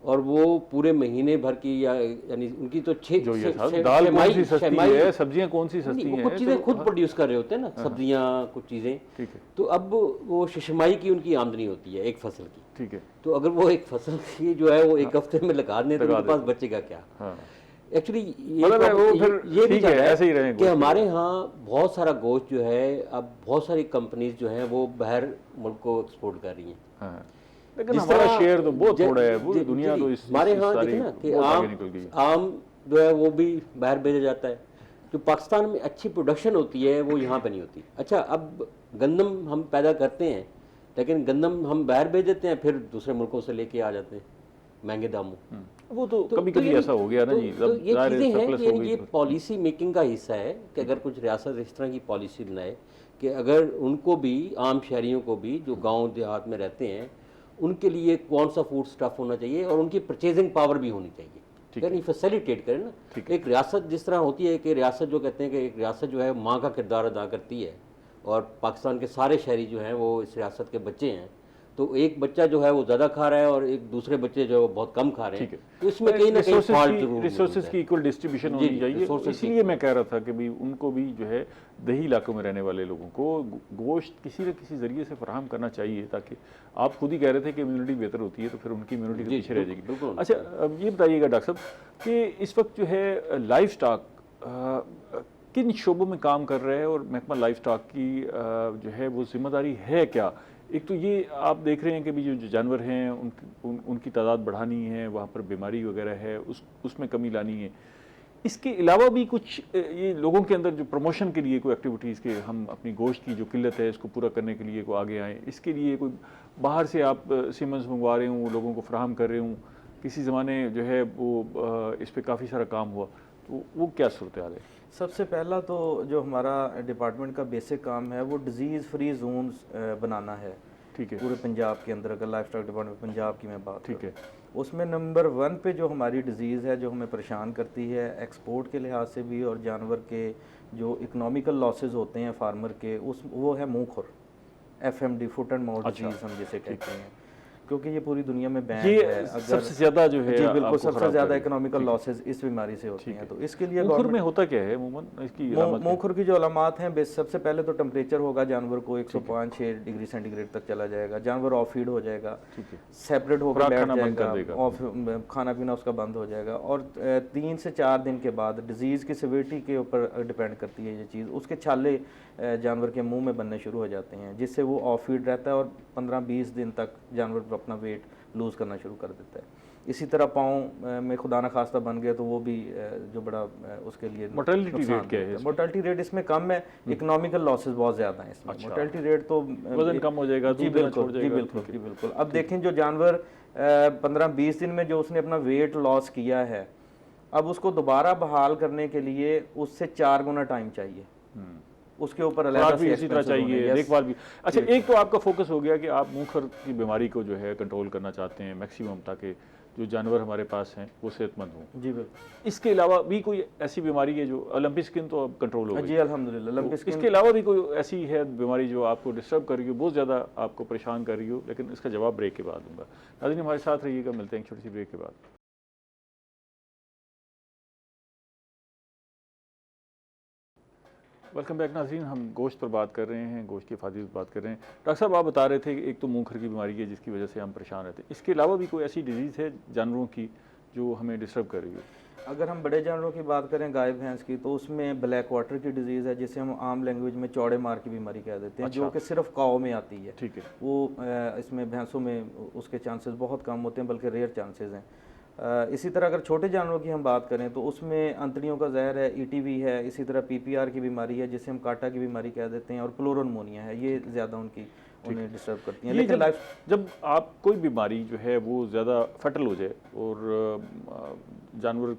और वो पूरे महीने भर की, या यानी उनकी तो दाल कौन सी सस्ती है, सब्जियां कौन सी सस्ती हैं, कुछ चीज़ें खुद प्रोड्यूस कर रहे होते हैं ना, सब्जियां, कुछ चीज़ें। ठीक है, तो अब वो शशमाई की उनकी आमदनी होती है एक फसल की। ठीक है, तो अगर वो एक फसल की जो है वो एक हफ्ते में लगा दें तो उनके पास बचेगा क्या? एक्चुअली ये भी ऐसे ही रहे कि हमारे यहाँ बहुत सारा गोश्त जो है, अब बहुत सारी कंपनीज जो हैं वो बाहर मुल्क को एक्सपोर्ट कर रही हैं, लेकिन हमारा शेयर तो बहुत थोड़ा है। वो दुनिया तो इस हमारे यहाँ देखें ना कि आम जो है वो भी बाहर भेजा जाता है। जो पाकिस्तान में अच्छी प्रोडक्शन होती है वो यहाँ पे नहीं होती। अच्छा, अब गंदम हम पैदा करते हैं, लेकिन गंदम हम बाहर भेज देते हैं, फिर दूसरे मुल्कों से लेके आ जाते हैं महंगे दामों। वो तो कभी-कभी ऐसा हो गया ना जी। ये चीज़ें हैं कि ये पॉलिसी मेकिंग का हिस्सा है कि अगर कुछ रियासत इस तरह की पॉलिसी बनाए कि अगर उनको भी, आम शहरियों को भी जो गाँव देहात में रहते हैं, उनके लिए कौन सा फूड स्टफ होना चाहिए और उनकी परचेजिंग पावर भी होनी चाहिए, यानी फैसिलिटेट करें ना। एक रियासत जिस तरह होती है कि रियासत जो कहते हैं कि एक रियासत जो है माँ का किरदार अदा करती है, और पाकिस्तान के सारे शहरी जो हैं वो इस रियासत के बच्चे हैं, तो एक बच्चा जो है वो ज़्यादा खा रहा है और एक दूसरे बच्चे जो है वो बहुत कम खा रहे हैं, तो इसमें कहीं ना कहीं फॉल्ट जरूर, रिसोर्सेज की इक्वल डिस्ट्रीब्यूशन होनी चाहिए। इसीलिए मैं कह रहा था कि भाई उनको भी जो है दही इलाकों में रहने वाले लोगों को गोश्त किसी न किसी ज़रिए से फराहम करना चाहिए, ताकि आप खुद ही कह रहे थे कि इम्यूनिटी बेहतर होती है तो फिर उनकी इम्यूनिटी के पीछे रह जाएगी। अच्छा, अब ये बताइएगा डॉक्टर साहब कि इस वक्त जो है लाइफ स्टॉक किन शोबों में काम कर रहे हैं, और महकमा लाइफ स्टॉक की जो है वो जिम्मेदारी है क्या? एक तो ये आप देख रहे हैं कि भी जो जानवर हैं उनकी तादाद बढ़ानी है, वहाँ पर बीमारी वगैरह है, उसमें कमी लानी है। इसके अलावा भी कुछ ये लोगों के अंदर जो प्रमोशन के लिए कोई एक्टिविटीज़ के, हम अपनी गोश्त की जो किल्लत है इसको पूरा करने के लिए को आगे आएँ, इसके लिए कोई बाहर से आप सीमेंस मंगवा रहे हूँ, लोगों को फराहम कर रहे हूँ। किसी ज़माने जो है वो इस पर काफ़ी सारा काम हुआ, तो वो क्या सूरत हाल है? सबसे पहला तो जो हमारा डिपार्टमेंट का बेसिक काम है वो डिजीज़ फ्री जोन्स बनाना है। ठीक है, पूरे पंजाब के अंदर, अगर लाइफ स्टॉक डिपार्टमेंट पंजाब की मैं बात, ठीक है, उसमें नंबर 1 पे जो हमारी डिजीज़ है जो हमें परेशान करती है एक्सपोर्ट के लिहाज से भी, और जानवर के जो इकोनॉमिकल लॉसेज होते हैं फार्मर के, वो है मुँह खुर, FMD, foot and mouth disease हम जिसे कहते हैं, क्योंकि ये पूरी दुनिया में बैन है। अगर सबसे ज़्यादा जो है, जी बिल्कुल, सबसे ज़्यादा इकोनॉमिकल लॉसेज इस बीमारी से होती हैं। तो इसके लिए मुँह खुर में होता क्या है अमूमन? इसकी मुँह खुर की जो अलामात हैं, सबसे पहले तो टेम्परेचर होगा जानवर को 105-6 डिग्री सेंटीग्रेड तक चला जाएगा, जानवर ऑफ फीड हो जाएगा, सेपरेट होकर बैठ जाएगा, ऑफ खाना पीना उसका बंद हो जाएगा, और 3 से 4 दिन के बाद डिजीज़ की सिविरिटी के ऊपर डिपेंड करती है ये चीज़, उसके छाले जानवर के मुंह में बनने शुरू हो जाते हैं, जिससे वो ऑफ फीड रहता है और 15-20 दिन तक जानवर अपना वेट लूज़ करना शुरू कर देता है। इसी तरह पाँव में खुदा न खास्ता बन गया तो वो भी जो बड़ा उसके लिए मोर्टेलिटी रेट क्या है? मोर्टेलिटी रेट इसमें कम है, इकोनॉमिकल लॉसेस बहुत ज़्यादा हैं इसमें। मोर्टेलिटी रेट तो वजन कम हो जाएगा, जी बिल्कुल, जी बिल्कुल, जी बिल्कुल। अब देखें जो जानवर 15-20 दिन में जो उसने अपना वेट लॉस किया है, अब उसको दोबारा बहाल करने के लिए उससे 4 गुना टाइम चाहिए, उसके ऊपर भी इसी तरह चाहिए, देखभाल भी। अच्छा, एक तो आपका फोकस हो गया कि आप मुँह खुर की बीमारी को जो है कंट्रोल करना चाहते हैं मैक्सिमम, ताकि जो जानवर हमारे पास हैं वो सेहतमंद हों। जी बिल्कुल। इसके अलावा भी कोई ऐसी बीमारी है जो लंपी स्किन तो अब कंट्रोल हो गई? जी अल्हम्दुलिल्लाह। लंपी स्किन इसके अलावा भी कोई ऐसी है बीमारी जो आपको डिस्टर्ब कर रही हो, बहुत ज़्यादा आपको परेशान कर रही हो, लेकिन इसका जवाब ब्रेक के बाद दूंगा। नाज़रीन हमारे साथ रहिएगा, मिलते हैं एक छोटी सी ब्रेक के बाद। वेलकम बैक नाज़रीन, हम गोश्त पर बात कर रहे हैं, गोश्त की हिफाजत बात कर रहे हैं। डॉक्टर साहब आप बता रहे थे कि एक तो मुंह खर की बीमारी है जिसकी वजह से हम परेशान रहते हैं, इसके अलावा भी कोई ऐसी डिजीज़ है जानवरों की जो हमें डिस्टर्ब कर रही है? अगर हम बड़े जानवरों की बात करें, गाय भैंस की, तो उसमें ब्लैक वाटर की डिजीज़ है जिसे हम आम लैंग्वेज में चौड़े मार की बीमारी कह देते हैं। जो कि सिर्फ काऊ में आती है। ठीक है। वो इसमें भैंसों में उसके चांसेस बहुत कम होते हैं, बल्कि रेयर चांसेस हैं। इसी तरह अगर छोटे जानवरों की हम बात करें तो उसमें अंतड़ियों का जहर है, ईटीवी है, इसी तरह पीपीआर की बीमारी है जिसे हम काटा की बीमारी कह देते हैं, और प्लोरोनमोनिया है। ये ज़्यादा उन्हें डिस्टर्ब करती हैं। लेकिन जब आप कोई बीमारी जो है वो ज़्यादा फटल हो जाए और जानवर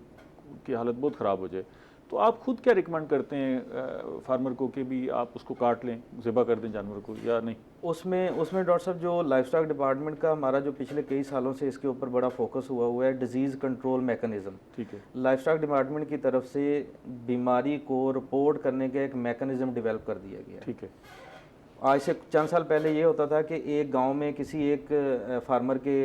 की हालत बहुत ख़राब हो जाए, तो आप खुद क्या रिकमेंड करते हैं फार्मर को कि भी आप उसको काट लें, ज़िबा कर दें जानवर को, या नहीं? उसमें डॉक्टर साहब जो लाइफ स्टॉक डिपार्टमेंट का हमारा जो पिछले कई सालों से इसके ऊपर बड़ा फोकस हुआ है डिजीज़ कंट्रोल मैकेनिज़्म। ठीक है। लाइफ स्टॉक डिपार्टमेंट की तरफ से बीमारी को रिपोर्ट करने का एक मैकेनिज़्म डेवलप कर दिया गया। ठीक है। आज से चंद साल पहले ये होता था कि एक गांव में किसी एक फार्मर के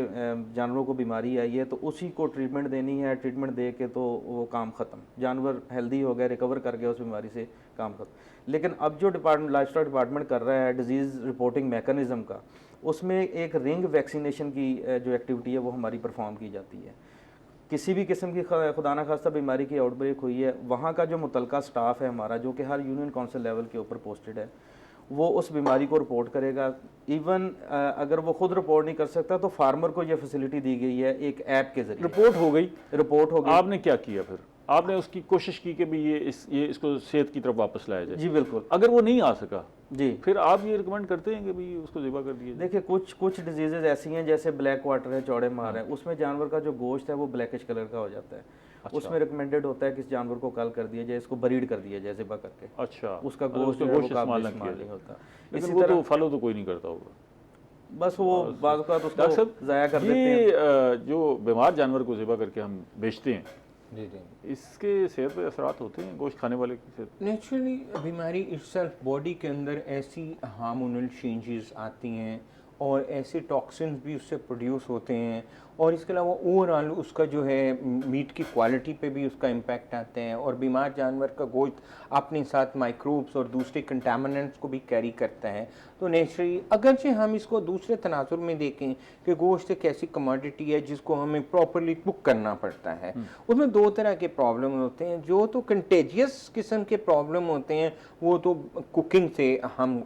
जानवरों को बीमारी आई है तो उसी को ट्रीटमेंट देनी है, ट्रीटमेंट दे के तो वो काम ख़त्म, जानवर हेल्दी हो गए, रिकवर कर गया उस बीमारी से, काम ख़त्म। लेकिन अब जो डिपार्टमेंट लाइफ स्टॉक डिपार्टमेंट कर रहा है डिजीज़ रिपोर्टिंग मैकेनिज़्म का, उसमें एक रिंग वैक्सीनेशन की जो एक्टिविटी है वो हमारी परफॉर्म की जाती है। किसी भी किस्म की खुदा न खास्ता बीमारी की आउटब्रेक हुई है, वहाँ का जो मुतलका स्टाफ है हमारा, जो कि हर यूनियन काउंसिल लेवल के ऊपर पोस्टेड है, वो उस बीमारी को रिपोर्ट करेगा। इवन अगर वो खुद रिपोर्ट नहीं कर सकता तो फार्मर को ये फैसिलिटी दी गई है एक ऐप के जरिए। रिपोर्ट हो गई। आपने क्या किया फिर? आपने उसकी कोशिश की कि भी ये इसको सेहत की तरफ वापस लाया जाए? जी बिल्कुल। अगर वो नहीं आ सका जी, फिर आप ये रिकमेंड करते हैं कि भाई उसको ज़िबा कर दिया? देखिए कुछ डिजीजेज ऐसी हैं जैसे ब्लैक वाटर है, चौड़े मार है, उसमें जानवर का जो गोश्त है वो ब्लैकिश कलर का हो जाता है। अच्छा। उसमें रिकमेंडेड होता है कि इस जानवर को कल कर दिया जाए, इसको ब्रीड कर दिया जाए ज़िबा करके। अच्छा। उसका गोश्त इस्तेमाल नहीं होता। इसी तरह तो फॉलो तो कोई नहीं करता होगा, बस वो बाज़ का उसको ज़ाया कर देते हैं। ये जो बीमार जानवर को ज़िबा करके हम बेचते हैं, जी जी, इसके सेहत पे असरात होते हैं गोश्त खाने वाले की सेहत? नेचुरली बीमारी इटसेल्फ बॉडी के अंदर ऐसी हार्मोनल चेंजेस आती हैं और ऐसे टॉक्सिन्स भी उससे प्रोड्यूस होते हैं, और इसके अलावा ओवरऑल उसका जो है मीट की क्वालिटी पे भी उसका इम्पैक्ट आता है। और बीमार जानवर का गोश्त अपने साथ माइक्रोब्स और दूसरे कंटामिनेंट्स को भी कैरी करता है। तो नेचुरली अगरचे हम इसको दूसरे तनाजुर में देखें कि गोश्त एक ऐसी कमोडिटी है जिसको हमें प्रॉपरली कुक करना पड़ता है, उसमें दो तरह के प्रॉब्लम होते हैं। जो तो कंटेजियस किस्म के प्रॉब्लम होते हैं वो तो कुकिंग से हम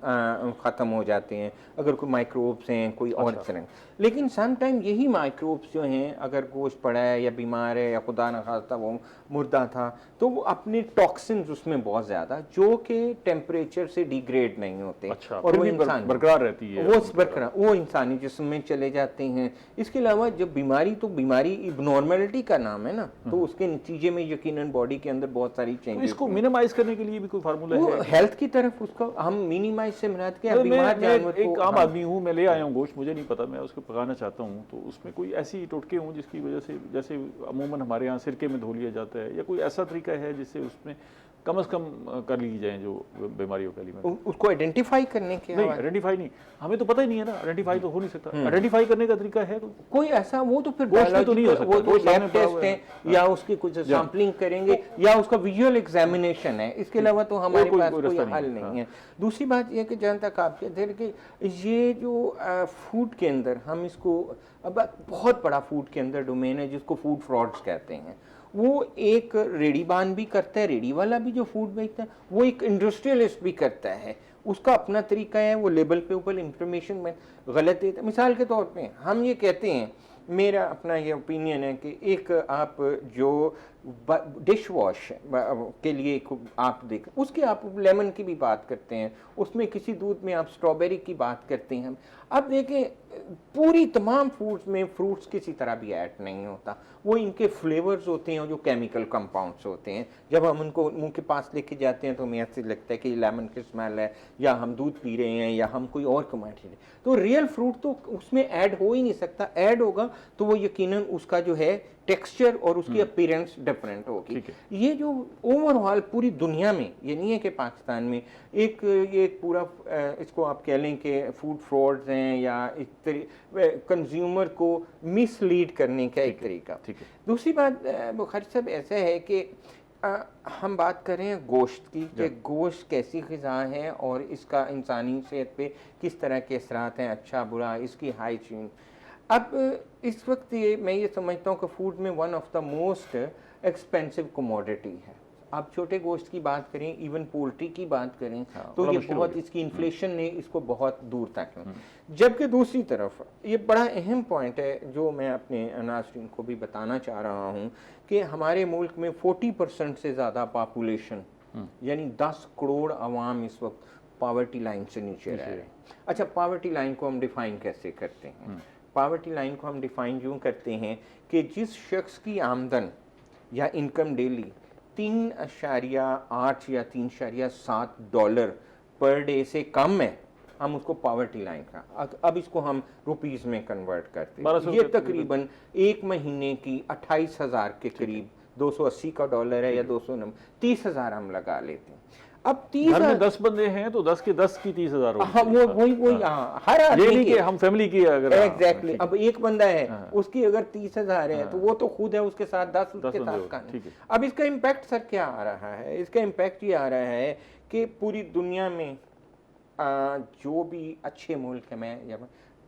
ख़त्म हो जाते हैं, अगर कोई माइक्रोब्स हैं कोई और तरह। लेकिन सम टाइम यही माइक्रोब्स जो हैं, अगर गोश्त पड़ा है या बीमार है या खुदा न खास्ता वो मुर्दा था, तो वो अपने टॉक्सिन्स उसमें बहुत ज़्यादा जो कि टेम्परेचर से डिग्रेड नहीं होते। अच्छा, और वो इंसान बरकरार रहती है, वो इंसानी जिस्म में चले जाते हैं। इसके अलावा जब बीमारी इब्नॉर्मेलिटी का नाम है ना, तो उसके नतीजे में यकीनन बॉडी के अंदर बहुत सारी चेंजेस। इसको मिनिमाइज करने के लिए भी कोई फार्मूला है? हेल्थ की तरफ उसको हम मिनिमाइज से मिलाते के बीमार जानवर को। एक आम आदमी हूँ, मैं ले आया हूँ गोश्त, मुझे नहीं पता, मैं उसको पकाना चाहता हूँ, तो उसमें कोई ऐसी टोटके हों जिसकी वजह से, जैसे अमूमन हमारे यहाँ सिरके में धो लिया जाता है, या कोई ऐसा तरीका है जिससे उसमें कम से कम कर ली जाए जो बीमारियों के लिए? उसको आइडेंटिफाई करने के? नहीं, आइडेंटिफाई नहीं, हमें तो पता ही नहीं है ना, आइडेंटिफाई तो हो नहीं सकता। आइडेंटिफाई करने का तरीका है कोई ऐसा? वो तो फिर तो नहीं हो सकता, वो लैब टेस्ट है या उसकी कुछ सैंपलिंग करेंगे या उसका विजुअल एग्जामिनेशन है, इसके अलावा तो हमारे पास कोई हल नहीं है। दूसरी बात यह कि जहाँ तक आप कहते हैं कि ये जो फूड के अंदर हम इसको, अब बहुत बड़ा फूड के अंदर डोमेन है जिसको फूड फ्रॉड्स कहते हैं। वो एक रेडीबान भी करता है, रेडी वाला भी जो फूड बेचता है, वो एक इंडस्ट्रियलिस्ट भी करता है, उसका अपना तरीका है। वो लेबल पे ऊपर इंफॉर्मेशन में गलत देता है। मिसाल के तौर पे हम ये कहते हैं, मेरा अपना ये ओपिनियन है कि एक आप जो डिश वॉश के लिए आप देख, उसके आप लेमन की भी बात करते हैं, उसमें किसी दूध में आप स्ट्रॉबेरी की बात करते हैं। अब देखें पूरी तमाम फूड्स में फ्रूट्स किसी तरह भी ऐड नहीं होता, वो इनके फ्लेवर्स होते हैं जो केमिकल कंपाउंड्स होते हैं। जब हम उनको मुंह के पास लेके जाते हैं तो हमें ऐसे लगता है कि लेमन की स्मेल है, या हम दूध पी रहे हैं, या हम कोई और कमाटी रहे। तो रियल फ्रूट तो उसमें ऐड हो ही नहीं सकता, ऐड होगा तो वो यकीनन उसका जो है टेक्सचर और उसकी अपीयरेंस डिफरेंट होगी। ये जो ओवरऑल पूरी दुनिया में, ये नहीं है कि पाकिस्तान में ये पूरा इसको आप कह लें कि फूड फ्रॉड्स हैं या कंज्यूमर को मिसलीड करने का एक तरीका। दूसरी बात बुखारी साहब ऐसा है कि हम बात करें गोश्त की, कि गोश्त कैसी ग़िज़ा है और इसका इंसानी सेहत पे किस तरह के असरात हैं, अच्छा बुरा, इसकी हाइजीन। अब इस वक्त मैं ये समझता हूँ कि फूड में one of the most expensive commodity है। आप छोटे गोश्त की बात करें, इवन पोल्ट्री की बात करें, तो ये बहुत, इसकी इन्फ्लेशन ने इसको बहुत दूर तक। जबकि दूसरी तरफ ये बड़ा अहम पॉइंट है जो मैं अपने नाज़रीन को भी बताना चाह रहा हूँ कि हमारे मुल्क में 40% से ज़्यादा पॉपुलेशन, यानी 10 करोड़ आवाम इस वक्त पावर्टी लाइन से नीचे रह रहे हैं। अच्छा, पावर्टी लाइन को हम डिफ़ाइन कैसे करते हैं? पावर्टी लाइन को हम डिफ़ाइन यूँ करते हैं कि जिस शख्स की आमदन या इनकम डेली 3.8 या 3.7 डॉलर पर डे से कम है, हम उसको पावर्टी लाइन का, अब इसको हम रुपीस में कन्वर्ट करते हैं। ये तकरीबन एक महीने की 28,000 के करीब, 280 का डॉलर है या 290, 30,000 हम लगा लेते हैं। अब 30 में 10 बंदे हैं तो 10 के 10 की 30,000 हाँ, वही हर आदमी के, हम फैमिली की अगर एग्जैक्टली अब एक बंदा है उसकी अगर 30,000 है तो वो तो खुद है, उसके साथ 10 उसके साथ का। अब इसका इम्पैक्ट सर क्या आ रहा है? इसका इम्पैक्ट ये आ रहा है कि पूरी दुनिया में जो भी अच्छे मुल्क है, मैं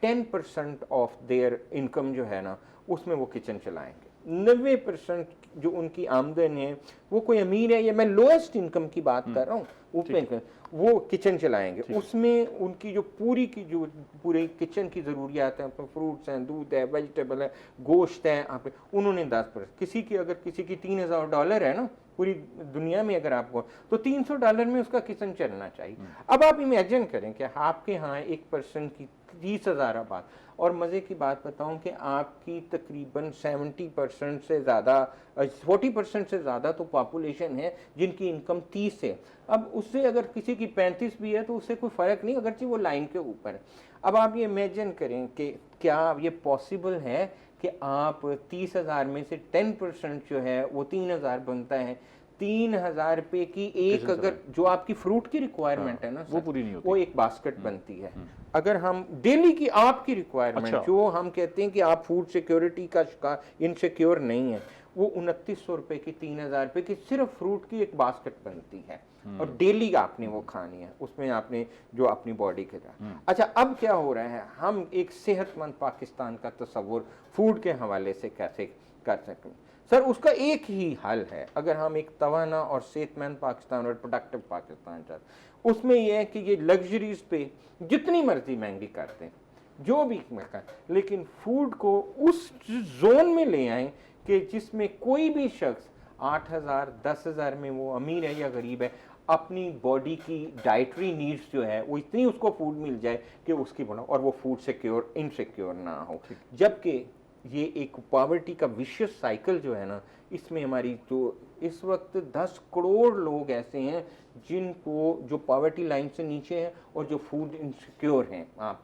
10% ऑफ देयर इनकम जो है ना, उसमें वो किचन चलाएंगे। 90% जो उनकी आमदन है, वो कोई अमीर है या मैं लोएस्ट इनकम की बात कर रहा हूँ, उसमें वो किचन चलाएंगे। उसमें उनकी जो पूरी किचन की ज़रूरियात हैं, फ्रूट्स हैं, दूध है, वेजिटेबल है, गोश्त है, आप उन्होंने 10%। किसी की 3,000 डॉलर है ना पूरी दुनिया में, अगर आपको, तो 300 डॉलर में उसका किचन चलना चाहिए। अब आप इमेजिन करें कि आपके यहाँ एक पर्सन की 30,000 आबाद, और मज़े की बात बताऊं कि आपकी तकरीबन 70% से ज़्यादा, 40% से ज़्यादा तो पॉपुलेशन है जिनकी इनकम 30 है। अब उससे अगर किसी की 35 भी है तो उससे कोई फ़र्क नहीं, अगरचे वो लाइन के ऊपर है। अब आप ये इमेजिन करें कि क्या ये पॉसिबल है कि आप 30,000 में से 10% जो है वो 3,000 बनता है। 3,000 रुपये की एक, अगर जो आपकी फ्रूट की रिक्वायरमेंट है ना, वो पूरी नहीं होती, वो एक बास्केट बनती है। अगर हम डेली की आपकी रिक्वायरमेंट, जो हम कहते हैं कि आप फूड सिक्योरिटी का शिकार, इनसिक्योर नहीं है, वो 2900 रुपये की, 3,000 रुपये की सिर्फ फ्रूट की एक बास्केट बनती है, और डेली आपने वो खानी है, उसमें आपने जो अपनी बॉडी के साथ। अच्छा, अब क्या हो रहा है, हम एक सेहतमंद पाकिस्तान का तस्वुर फूड के हवाले से कैसे कर सकें? सर, उसका एक ही हल है, अगर हम एक तवाना और सेहतमंद पाकिस्तान और प्रोडक्टिव पाकिस्तान चाहते, उसमें यह है कि ये लग्जरीज पे जितनी मर्जी महंगी करते हैं, जो भी कर, लेकिन फूड को उस जोन में ले आएं कि जिसमें कोई भी शख्स 8,000 10,000 में, वो अमीर है या गरीब है, अपनी बॉडी की डाइटरी नीड्स जो है वो इतनी उसको फूड मिल जाए कि उसकी बना, और वो फूड सिक्योर इनसिक्योर ना हो। जबकि ये एक पॉवर्टी का विशियस साइकिल जो है ना, इसमें हमारी जो इस वक्त 10 करोड़ लोग ऐसे हैं जिनको, जो पॉवर्टी लाइन से नीचे हैं और जो फूड इनसिक्योर हैं। आप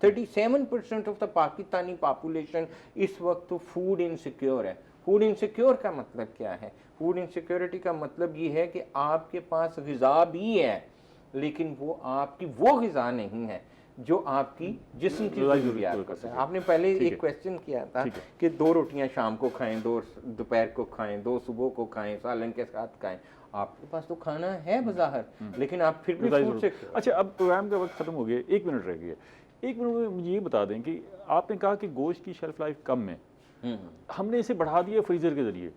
37% ऑफ द पाकिस्तानी पॉपुलेशन इस वक्त फूड इनसिक्योर है। फूड इनसिक्योर का मतलब क्या है? फूड इनसिक्योरिटी का मतलब ये है कि आपके पास ग़िज़ा भी है, लेकिन वो आपकी वो ग़िज़ा नहीं है जो आपकी जिस्म की ज़रूरियात करता है। आपने पहले एक क्वेश्चन किया था कि 2 रोटियां शाम को खाएं, 2 दोपहर को खाएं, 2 सुबह को खाएं, सालन के साथ खाएं। आपके पास तो खाना है बज़ाहिर, लेकिन आप फिर भी फूड से। अच्छा, अब प्रोग्राम का वक्त ख़त्म हो गया, 1 मिनट रह गया। 1 मिनट में मुझे ये बता दें कि आपने कहा कि गोश्त की शेल्फ लाइफ कम है, हमने इसे बढ़ा दिया फ्रीज़र के ज़रिए,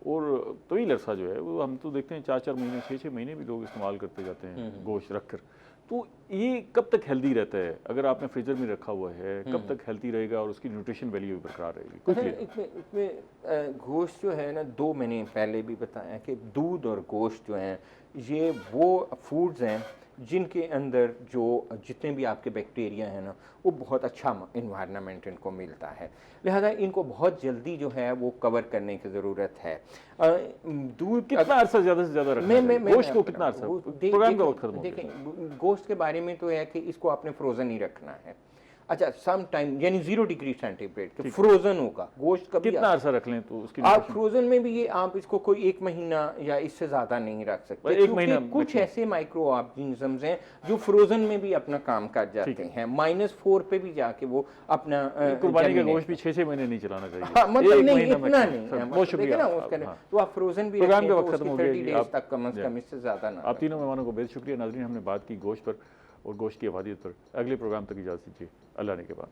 और तवील अरसा जो है वो हम तो देखते हैं 4-4 महीने 6-6 महीने भी लोग इस्तेमाल करते जाते हैं गोश्त रख कर। तो ये कब तक हेल्दी रहता है अगर आपने फ्रीजर में रखा हुआ है, कब तक हेल्दी रहेगा और उसकी न्यूट्रिशन वैल्यू भी बरकरार रहेगी? इसमें गोश्त जो है ना, 2 मैंने पहले भी बताया कि दूध और गोश्त जो हैं ये वो फूड्स हैं जिनके अंदर जो जितने भी आपके बैक्टीरिया हैं ना वो बहुत अच्छा इन्वायरमेंट इनको मिलता है, लिहाजा इनको बहुत जल्दी जो है वो कवर करने की ज़रूरत है। दूध कितना अरसा ज़्यादा से ज़्यादा रखना है? गोश्त को कितना अरसा? प्रोग्राम का वक्त खत्म हो गया। देखें, गोश्त के बारे में तो है कि इसको आपने फ्रोज़न ही रखना है। अच्छा, सम टाइम यानी 0 डिग्री सेंटीग्रेड के फ्रोजन होगा गोश्त। कभी कितना अरसा रख लें तो उसकी आप फ्रोजन में भी ये आप इसको कोई 1 महीना या इससे ज्यादा नहीं रख सकते, 1 महीना। कुछ ऐसे माइक्रो ऑर्गेनिजम्स हैं जो फ्रोजन में भी अपना काम कर जाते हैं, -4 पे भी जाके वो अपना कुर्बानी का गोश्त भी 6-6 महीने नहीं चलाना चाहिए। हाँ, मतलब नहीं, इतना नहीं। बहुत शुक्रिया। तो आप फ्रोजन भी प्रोग्राम का वक्त खत्म हो गया तक कम से कम, इससे ज्यादा ना। आप तीनों मेहमानों को बेहद शुक्रिया। नाज़रीन, हमने बात की गोश्त पर और गोश्त की अफादियत पर। अगले प्रोग्राम तक इजाज़त दीजिए। अल्लाह ने के बाद।